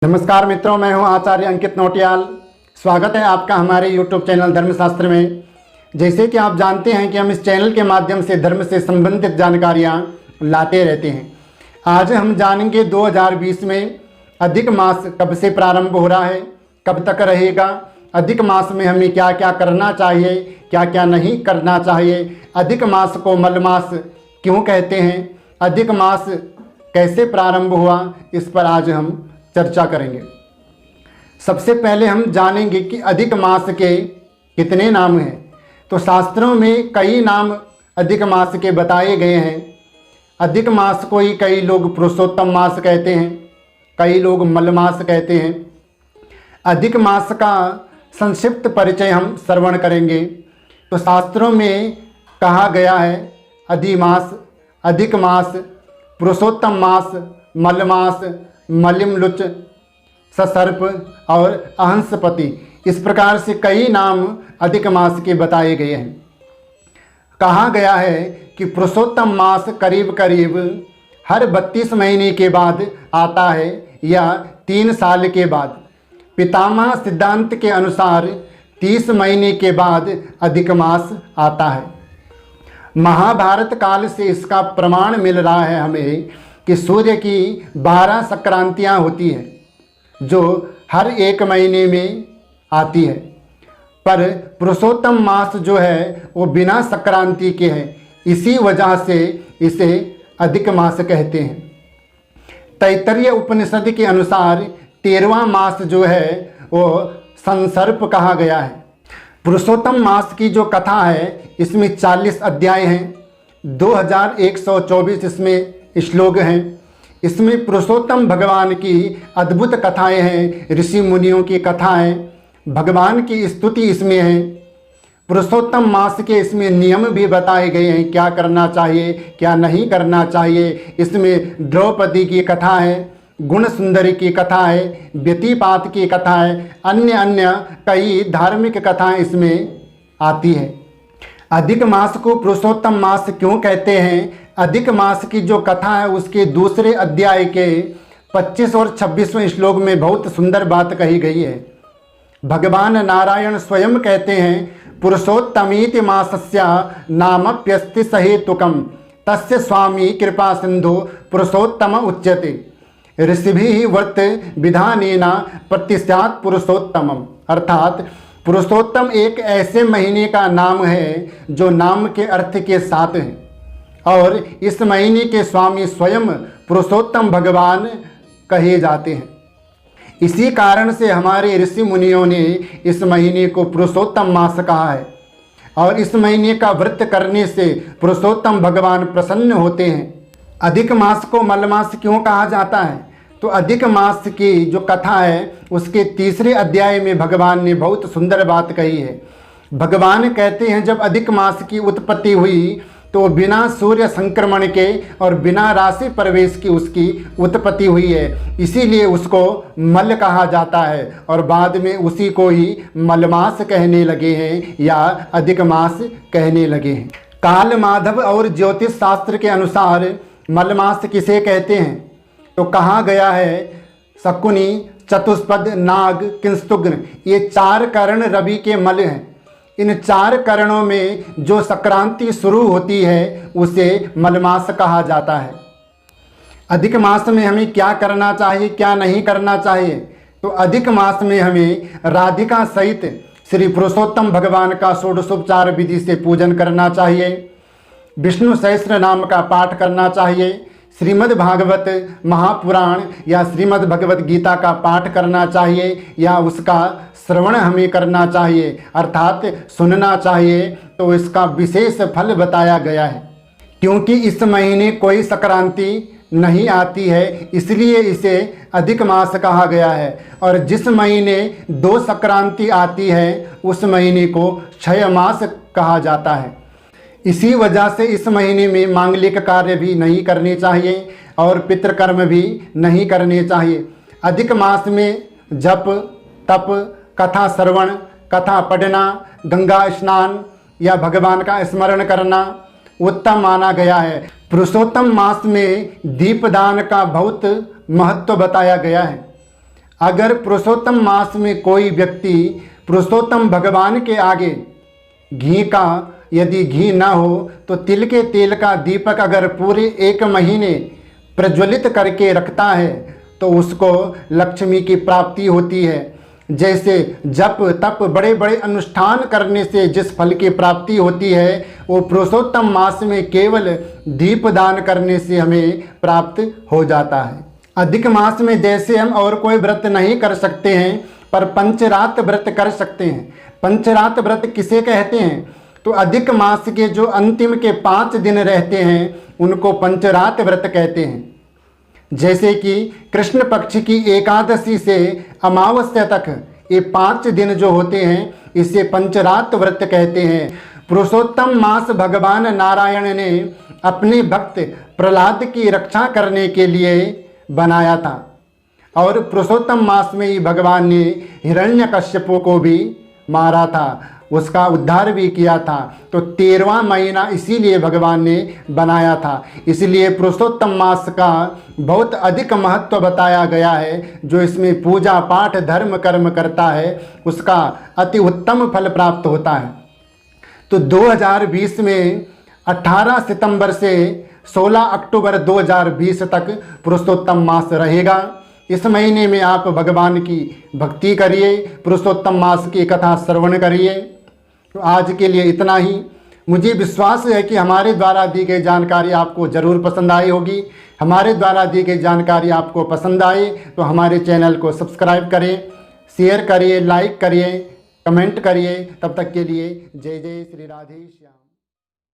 नमस्कार मित्रों, मैं हूं आचार्य अंकित नौटियाल। स्वागत है आपका हमारे YouTube चैनल धर्मशास्त्र में। जैसे कि आप जानते हैं कि हम इस चैनल के माध्यम से धर्म से संबंधित जानकारियां लाते रहते हैं। आज हम जानेंगे 2020 में अधिक मास कब से प्रारंभ हो रहा है, कब तक रहेगा, अधिक मास में हमें क्या क्या करना चाहिए, क्या क्या नहीं करना चाहिए, अधिक मास को मलमास क्यों कहते हैं, अधिक मास कैसे प्रारंभ हुआ, इस पर आज हम चर्चा करेंगे। सबसे पहले हम जानेंगे कि अधिक मास के कितने नाम हैं। तो शास्त्रों में कई नाम अधिक मास के बताए गए हैं। अधिक मास को ही कई लोग पुरुषोत्तम मास कहते हैं, कई लोग मलमास कहते हैं। अधिक मास का संक्षिप्त परिचय हम श्रवण करेंगे। तो शास्त्रों में कहा गया है अधिमास, अधिक मास, पुरुषोत्तम मास, मलमास, मलिमलुच, ससर्प और अहंसपति, इस प्रकार से कई नाम अधिक मास के बताए गए हैं। कहा गया है कि पुरुषोत्तम मास करीब करीब हर 32 महीने के बाद आता है या 3 साल के बाद। पितामह सिद्धांत के अनुसार 30 महीने के बाद अधिक मास आता है। महाभारत काल से इसका प्रमाण मिल रहा है हमें कि सूर्य की 12 संक्रांतियाँ होती हैं जो हर 1 महीने में आती है, पर पुरुषोत्तम मास जो है वो बिना संक्रांति के है। इसी वजह से इसे अधिक मास कहते हैं। तैत्तरीय उपनिषद के अनुसार 13वां मास जो है वो संसर्प कहा गया है। पुरुषोत्तम मास की जो कथा है इसमें 40 अध्याय हैं, 2124 इसमें श्लोक हैं। इसमें पुरुषोत्तम भगवान की अद्भुत कथाएं हैं, ऋषि मुनियों की कथाएं, भगवान की स्तुति इसमें है। पुरुषोत्तम मास के इसमें नियम भी बताए गए हैं, क्या करना चाहिए, क्या नहीं करना चाहिए। इसमें द्रौपदी की कथा है, गुण सुंदरी की कथा है, व्यतिपात की कथा है, अन्य अन्य कई धार्मिक कथाएं इसमें आती है। अधिक मास को पुरुषोत्तम मास क्यों कहते हैं? अधिक मास की जो कथा है उसके दूसरे अध्याय के 25 और 26वें श्लोक में बहुत सुंदर बात कही गई है। भगवान नारायण स्वयं कहते हैं, पुरुषोत्तमीति मासस्य नामप्यस्ति सहेतुकम तस्य स्वामी कृपा सिंधु पुरुषोत्तम उच्यते ऋषिभिः व्रत विधानेन प्रतिष्ठात् पुरुषोत्तमम। अर्थात पुरुषोत्तम एक ऐसे महीने का नाम है जो नाम के अर्थ के साथ है, और इस महीने के स्वामी स्वयं पुरुषोत्तम भगवान कहे जाते हैं। इसी कारण से हमारे ऋषि मुनियों ने इस महीने को पुरुषोत्तम मास कहा है, और इस महीने का व्रत करने से पुरुषोत्तम भगवान प्रसन्न होते हैं। अधिक मास को मलमास क्यों कहा जाता है? तो अधिक मास की जो कथा है उसके 3रे अध्याय में भगवान ने बहुत सुंदर बात कही है। भगवान कहते हैं जब अधिक मास की उत्पत्ति हुई तो बिना सूर्य संक्रमण के और बिना राशि प्रवेश की उसकी उत्पत्ति हुई है, इसीलिए उसको मल कहा जाता है, और बाद में उसी को ही मलमास कहने लगे हैं या अधिक मास कहने लगे हैं। काल माधव और ज्योतिष शास्त्र के अनुसार मलमास किसे कहते हैं? तो कहा गया है शकुनी, चतुष्पद, नाग, किंस्तुग्न, ये 4 कर्ण रवि के मल हैं। इन 4 करणों में जो संक्रांति शुरू होती है उसे मलमास कहा जाता है। अधिक मास में हमें क्या करना चाहिए, क्या नहीं करना चाहिए? तो अधिक मास में हमें राधिका सहित श्री पुरुषोत्तम भगवान का षोडशोपचार विधि से पूजन करना चाहिए, विष्णु सहस्त्र नाम का पाठ करना चाहिए, श्रीमद् भागवत महापुराण या श्रीमद् भगवत गीता का पाठ करना चाहिए या उसका श्रवण हमें करना चाहिए, अर्थात सुनना चाहिए। तो इसका विशेष फल बताया गया है। क्योंकि इस महीने कोई संक्रांति नहीं आती है इसलिए इसे अधिक मास कहा गया है, और जिस महीने 2 संक्रांति आती है उस महीने को क्षय मास कहा जाता है। इसी वजह से इस महीने में मांगलिक कार्य भी नहीं करने चाहिए और पितृकर्म भी नहीं करने चाहिए। अधिक मास में जप, तप, कथा श्रवण, कथा पढ़ना, गंगा स्नान या भगवान का स्मरण करना उत्तम माना गया है। पुरुषोत्तम मास में दीपदान का बहुत महत्व बताया गया है। अगर पुरुषोत्तम मास में कोई व्यक्ति पुरुषोत्तम भगवान के आगे घी का, यदि घी ना हो तो तिल के तेल का दीपक अगर पूरे 1 महीने प्रज्वलित करके रखता है तो उसको लक्ष्मी की प्राप्ति होती है। जैसे जप तप बड़े बड़े अनुष्ठान करने से जिस फल की प्राप्ति होती है, वो पुरुषोत्तम मास में केवल दीपदान करने से हमें प्राप्त हो जाता है। अधिक मास में जैसे हम और कोई व्रत नहीं कर सकते हैं, पर पंचरात व्रत कर सकते हैं। पंचरात व्रत किसे कहते हैं? तो अधिक मास के जो अंतिम के 5 दिन रहते हैं उनको पंचरात व्रत कहते हैं। जैसे कि कृष्ण पक्ष की एकादशी से अमावस्या तक ये 5 दिन जो होते हैं, इसे पंचरात व्रत कहते हैं। पुरुषोत्तम मास भगवान नारायण ने अपने भक्त प्रहलाद की रक्षा करने के लिए बनाया था, और पुरुषोत्तम मास में ही भगवान ने हिरण्यकश्यपों को भी मारा था, उसका उद्धार भी किया था। तो 13वां महीना इसीलिए भगवान ने बनाया था। इसलिए पुरुषोत्तम मास का बहुत अधिक महत्व बताया गया है। जो इसमें पूजा पाठ धर्म कर्म करता है उसका अति उत्तम फल प्राप्त होता है। तो 2020 में 18 सितंबर से 16 अक्टूबर 2020 तक पुरुषोत्तम मास रहेगा। इस महीने में आप भगवान की भक्ति करिए, पुरुषोत्तम मास की कथा श्रवण करिए। तो आज के लिए इतना ही। मुझे विश्वास है कि हमारे द्वारा दी गई जानकारी आपको ज़रूर पसंद आई होगी। हमारे द्वारा दी गई जानकारी आपको पसंद आए तो हमारे चैनल को सब्सक्राइब करें, शेयर करिए, लाइक करिए, कमेंट करिए। तब तक के लिए जय जय श्री राधे।